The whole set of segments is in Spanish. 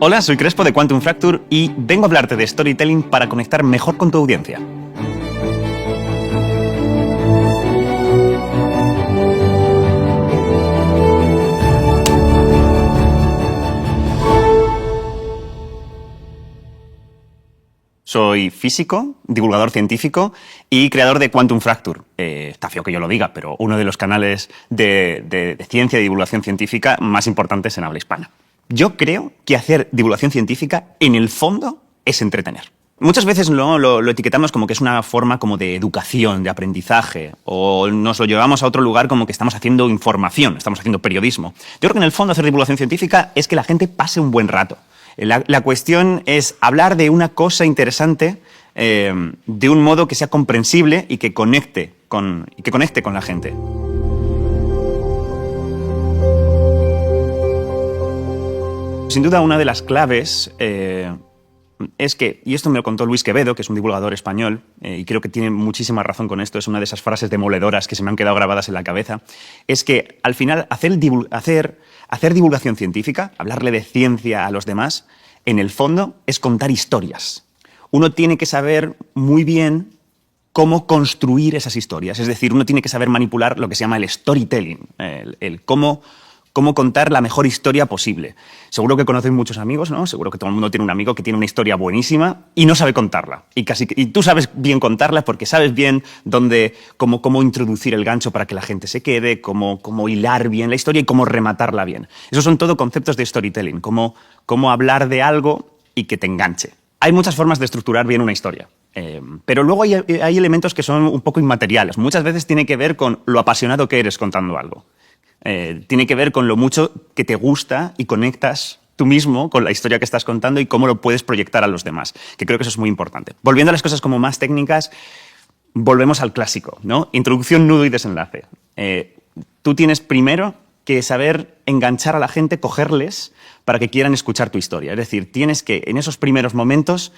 Hola, soy Crespo de Quantum Fracture y vengo a hablarte de storytelling para conectar mejor con tu audiencia. Soy físico, divulgador científico y creador de Quantum Fracture. Está feo que yo lo diga, pero uno de los canales de ciencia y divulgación científica más importantes en habla hispana. Yo creo que hacer divulgación científica, en el fondo, es entretener. Muchas veces lo etiquetamos como que es una forma como de educación, de aprendizaje, o nos lo llevamos a otro lugar como que estamos haciendo información, estamos haciendo periodismo. Yo creo que en el fondo hacer divulgación científica es que la gente pase un buen rato. La cuestión es hablar de una cosa interesante de un modo que sea comprensible y que conecte con la gente. Sin duda, una de las claves es que, y esto me lo contó Luis Quevedo, que es un divulgador español, y creo que tiene muchísima razón con esto, es una de esas frases demoledoras que se me han quedado grabadas en la cabeza, es que al final hacer divulgación científica, hablarle de ciencia a los demás, en el fondo es contar historias. Uno tiene que saber muy bien cómo construir esas historias, es decir, uno tiene que saber manipular lo que se llama el storytelling, el cómo contar la mejor historia posible. Seguro que conocéis muchos amigos, ¿no? Seguro que todo el mundo tiene un amigo que tiene una historia buenísima y no sabe contarla. Y tú sabes bien contarla porque sabes bien cómo introducir el gancho para que la gente se quede, cómo hilar bien la historia y cómo rematarla bien. Esos son todo conceptos de storytelling, cómo hablar de algo y que te enganche. Hay muchas formas de estructurar bien una historia. Pero luego hay elementos que son un poco inmateriales. Muchas veces tiene que ver con lo apasionado que eres contando algo. Tiene que ver con lo mucho que te gusta y conectas tú mismo con la historia que estás contando y cómo lo puedes proyectar a los demás, que creo que eso es muy importante. Volviendo a las cosas como más técnicas, volvemos al clásico, ¿no? Introducción, nudo y desenlace. Tú tienes primero que saber enganchar a la gente, cogerles para que quieran escuchar tu historia. Es decir, tienes que, en esos primeros momentos,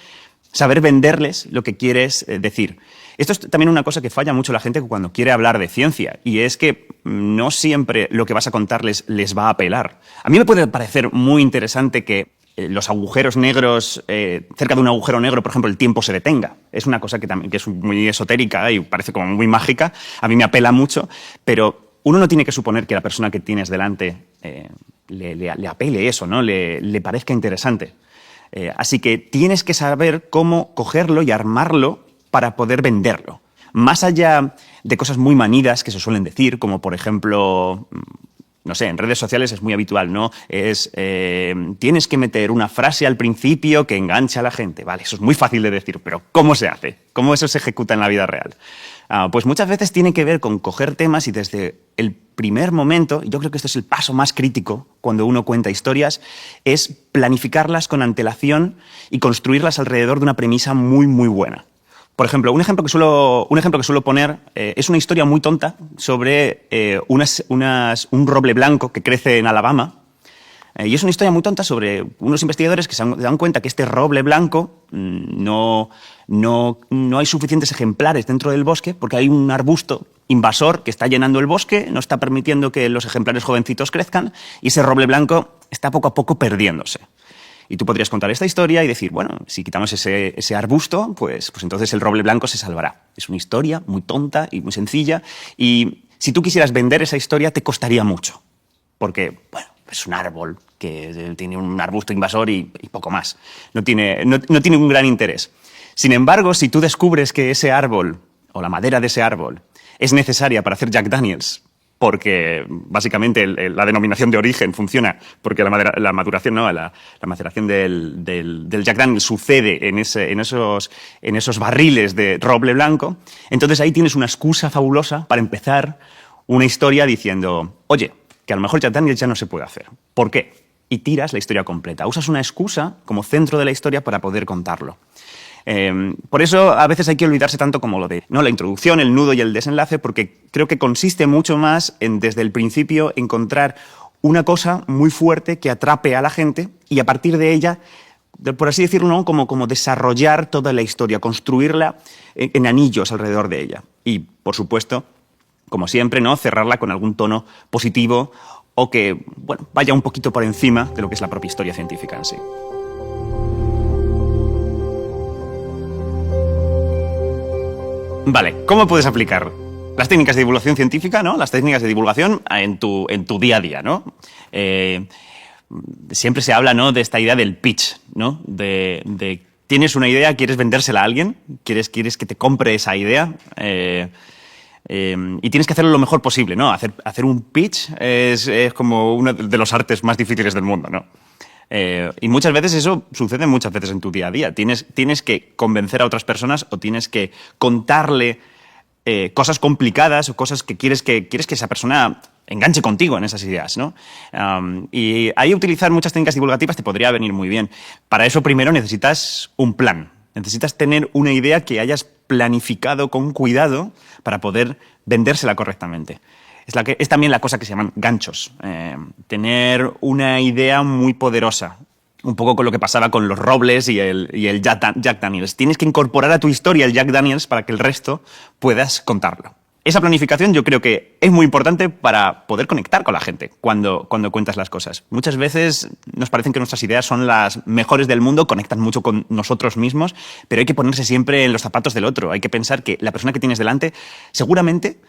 saber venderles lo que quieres decir. Esto es también una cosa que falla mucho la gente cuando quiere hablar de ciencia, y es que no siempre lo que vas a contarles les va a apelar. A mí me puede parecer muy interesante que los agujeros negros, cerca de un agujero negro, por ejemplo, el tiempo se detenga. Es una cosa que es muy esotérica y parece como muy mágica. A mí me apela mucho, pero uno no tiene que suponer que la persona que tienes delante le apele eso, ¿no? Le parezca interesante. Así que tienes que saber cómo cogerlo y armarlo para poder venderlo. Más allá de cosas muy manidas que se suelen decir, como por ejemplo, no sé, en redes sociales es muy habitual, ¿no? Tienes que meter una frase al principio que enganche a la gente. Vale, eso es muy fácil de decir, pero ¿cómo se hace? ¿Cómo eso se ejecuta en la vida real? Pues muchas veces tiene que ver con coger temas y desde el primer momento, y yo creo que este es el paso más crítico cuando uno cuenta historias, es planificarlas con antelación y construirlas alrededor de una premisa muy, muy buena. Por ejemplo, un ejemplo que suelo poner es una historia muy tonta sobre un roble blanco que crece en Alabama. Y es una historia muy tonta sobre unos investigadores que se dan cuenta que este roble blanco no hay suficientes ejemplares dentro del bosque porque hay un arbusto invasor que está llenando el bosque, no está permitiendo que los ejemplares jovencitos crezcan y ese roble blanco está poco a poco perdiéndose. Y tú podrías contar esta historia y decir, bueno, si quitamos ese arbusto, pues entonces el roble blanco se salvará. Es una historia muy tonta y muy sencilla y si tú quisieras vender esa historia te costaría mucho. Porque, bueno, es un árbol que tiene un arbusto invasor y poco más. No tiene un gran interés. Sin embargo, si tú descubres que ese árbol o la madera de ese árbol es necesaria para hacer Jack Daniels, porque básicamente la denominación de origen funciona porque la maceración del Jack Daniels sucede en esos barriles de roble blanco, entonces ahí tienes una excusa fabulosa para empezar una historia diciendo, oye, que a lo mejor Jack Daniels ya no se puede hacer. ¿Por qué? Y tiras la historia completa. Usas una excusa como centro de la historia para poder contarlo. Por eso a veces hay que olvidarse tanto como lo de la introducción, el nudo y el desenlace, porque creo que consiste mucho más en, desde el principio, encontrar una cosa muy fuerte que atrape a la gente y a partir de ella, por así decirlo, ¿no? como desarrollar toda la historia, construirla en anillos alrededor de ella. Y, por supuesto, como siempre, ¿no? Cerrarla con algún tono positivo o que vaya un poquito por encima de lo que es la propia historia científica en sí. Vale, ¿cómo puedes aplicar las técnicas de divulgación científica, ¿no? Las técnicas de divulgación en tu día a día, ¿no? Siempre se habla, ¿no?, de esta idea del pitch, ¿no? De tienes una idea, quieres vendérsela a alguien, quieres que te compre esa idea, y tienes que hacerlo lo mejor posible, ¿no? Hacer un pitch es como uno de los artes más difíciles del mundo, ¿no? Y muchas veces eso sucede muchas veces en tu día a día. Tienes que convencer a otras personas o tienes que contarle cosas complicadas o cosas que quieres que esa persona enganche contigo en esas ideas, ¿no? Y ahí utilizar muchas técnicas divulgativas te podría venir muy bien. Para eso primero necesitas un plan. Necesitas tener una idea que hayas planificado con cuidado para poder vendérsela correctamente. Es también la cosa que se llaman ganchos. Tener una idea muy poderosa. Un poco con lo que pasaba con los Robles y el Jack Daniels. Tienes que incorporar a tu historia el Jack Daniels para que el resto puedas contarlo. Esa planificación yo creo que es muy importante para poder conectar con la gente cuando cuentas las cosas. Muchas veces nos parecen que nuestras ideas son las mejores del mundo, conectan mucho con nosotros mismos, pero hay que ponerse siempre en los zapatos del otro. Hay que pensar que la persona que tienes delante seguramente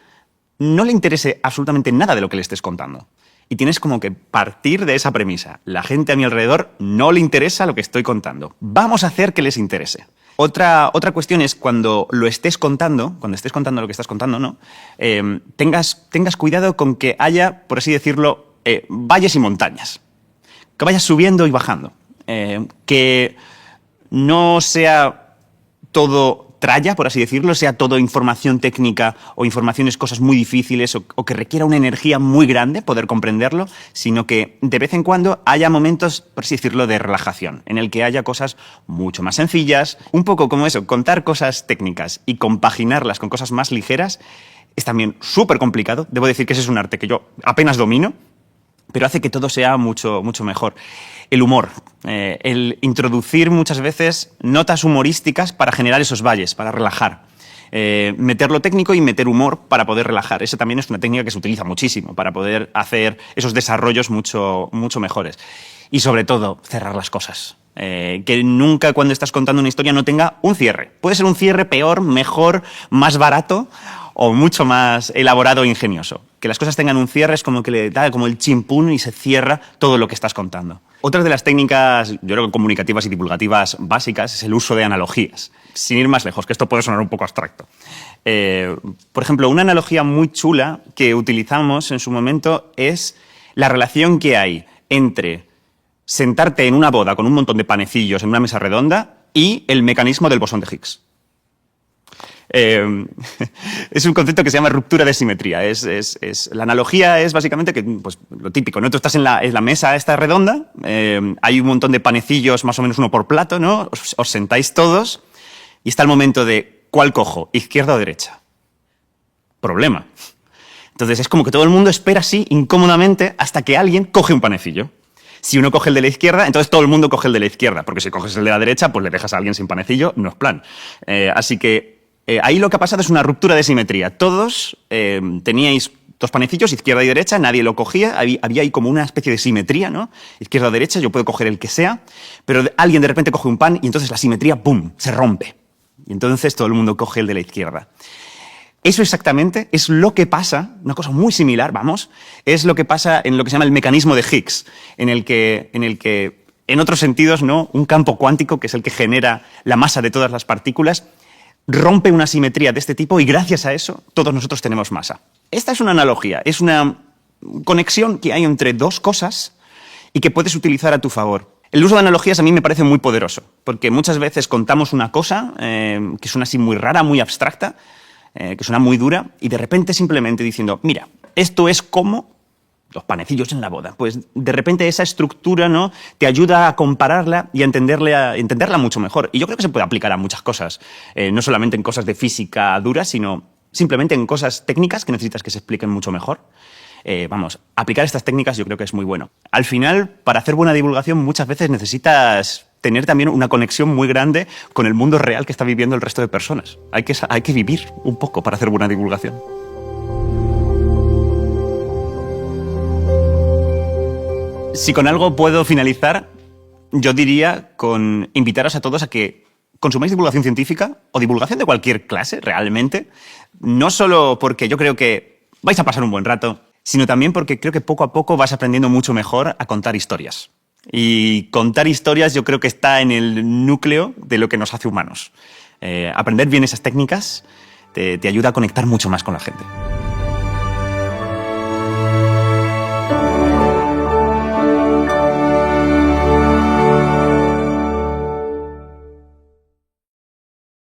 no le interese absolutamente nada de lo que le estés contando. Y tienes como que partir de esa premisa. La gente a mi alrededor no le interesa lo que estoy contando. Vamos a hacer que les interese. Otra cuestión es cuando lo estés contando, cuando estés contando lo que estás contando, ¿no? Tengas cuidado con que haya, por así decirlo, valles y montañas. Que vayas subiendo y bajando. Que no sea todo tralla, por así decirlo, sea todo información técnica o informaciones, cosas muy difíciles o que requiera una energía muy grande poder comprenderlo, sino que de vez en cuando haya momentos, por así decirlo, de relajación, en el que haya cosas mucho más sencillas, un poco como eso, contar cosas técnicas y compaginarlas con cosas más ligeras es también súper complicado. Debo decir que ese es un arte que yo apenas domino, pero hace que todo sea mucho, mucho mejor. El humor, el introducir muchas veces notas humorísticas para generar esos valles, para relajar. Meter lo técnico y meter humor para poder relajar. Esa también es una técnica que se utiliza muchísimo para poder hacer esos desarrollos mucho, mucho mejores. Y sobre todo, cerrar las cosas. Que nunca cuando estás contando una historia no tenga un cierre. Puede ser un cierre peor, mejor, más barato o mucho más elaborado e ingenioso. Que las cosas tengan un cierre es como que le da como el chimpún y se cierra todo lo que estás contando. Otra de las técnicas, yo creo que comunicativas y divulgativas básicas, es el uso de analogías. Sin ir más lejos, que esto puede sonar un poco abstracto. Por ejemplo, una analogía muy chula que utilizamos en su momento es la relación que hay entre sentarte en una boda con un montón de panecillos en una mesa redonda y el mecanismo del bosón de Higgs. Es un concepto que se llama ruptura de simetría. La analogía es básicamente que, pues, lo típico, ¿no? Tú estás en la mesa esta redonda, hay un montón de panecillos, más o menos uno por plato, ¿no? Os sentáis todos y está el momento de ¿cuál cojo? ¿Izquierda o derecha? Problema. Entonces es como que todo el mundo espera así, incómodamente, hasta que alguien coge un panecillo. Si uno coge el de la izquierda, entonces todo el mundo coge el de la izquierda, porque si coges el de la derecha, pues le dejas a alguien sin panecillo, no es plan. Así que ahí lo que ha pasado es una ruptura de simetría. Todos teníais dos panecillos, izquierda y derecha, nadie lo cogía, había ahí como una especie de simetría, ¿no? Izquierda o derecha, yo puedo coger el que sea, pero alguien de repente coge un pan y entonces la simetría, ¡pum!, se rompe. Y entonces todo el mundo coge el de la izquierda. Eso exactamente es lo que pasa, una cosa muy similar, vamos, es lo que pasa en lo que se llama el mecanismo de Higgs, en el que en otros sentidos, ¿no?, un campo cuántico, que es el que genera la masa de todas las partículas, rompe una simetría de este tipo y gracias a eso todos nosotros tenemos masa. Esta es una analogía, es una conexión que hay entre dos cosas y que puedes utilizar a tu favor. El uso de analogías a mí me parece muy poderoso, porque muchas veces contamos una cosa que suena así muy rara, muy abstracta, que suena muy dura, y de repente simplemente diciendo, mira, esto es como los panecillos en la boda. Pues de repente esa estructura, ¿no?, te ayuda a compararla y a entenderla mucho mejor. Y yo creo que se puede aplicar a muchas cosas, no solamente en cosas de física dura, sino simplemente en cosas técnicas que necesitas que se expliquen mucho mejor. Aplicar estas técnicas yo creo que es muy bueno. Al final, para hacer buena divulgación muchas veces necesitas tener también una conexión muy grande con el mundo real que está viviendo el resto de personas. Hay que vivir un poco para hacer buena divulgación. Si con algo puedo finalizar, yo diría con invitaros a todos a que consumáis divulgación científica o divulgación de cualquier clase, realmente, no solo porque yo creo que vais a pasar un buen rato, sino también porque creo que poco a poco vas aprendiendo mucho mejor a contar historias. Y contar historias yo creo que está en el núcleo de lo que nos hace humanos. Aprender bien esas técnicas te ayuda a conectar mucho más con la gente.